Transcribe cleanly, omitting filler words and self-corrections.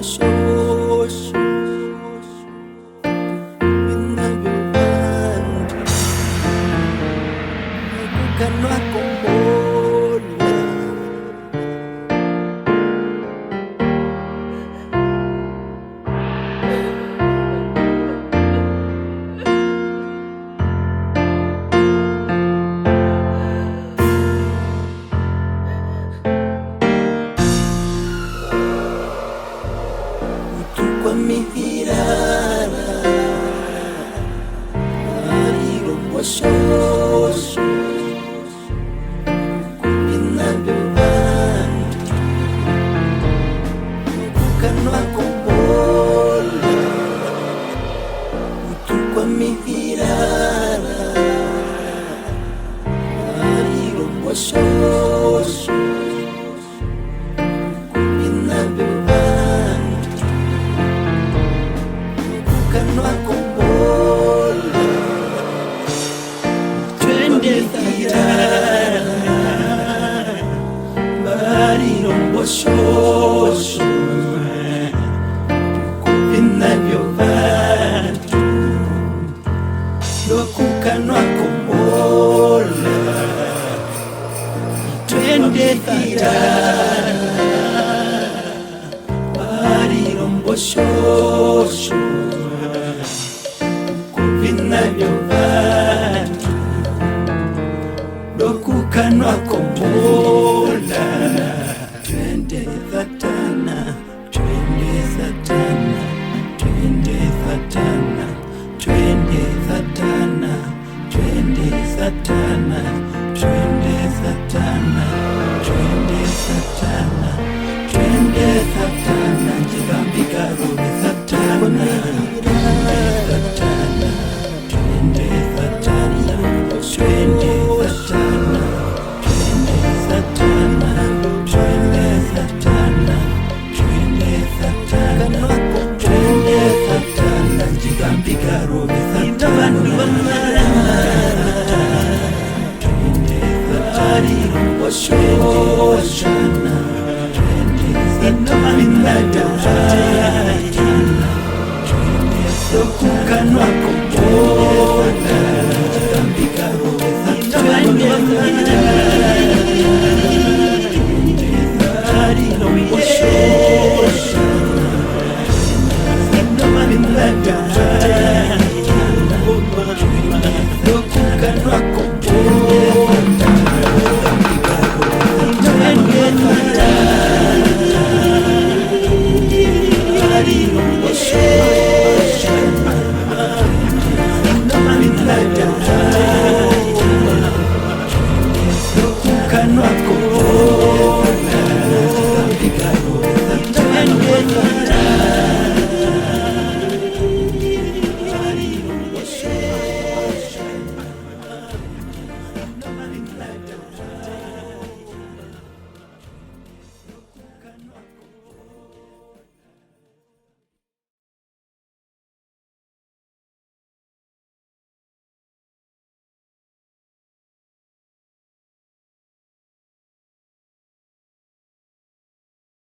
shosho vinavyovanda kukanwa kombola kwa mihirara arigombo shosho vinavyovanda kukanwa kombola kwa mihirara arigombo shosho kukanwa kombola twende thirara barirombo shosho vinavyovanda kukanwa kombola twende thirara barirombo shosho vinavyovanda kukanwa kombola twende thatana twende thatana twende thatana twende thatana twende thatana twende thatana twende thatana twende thatana njigambika robe thatana kukanwa kombola jigambika robe kukanwa kombola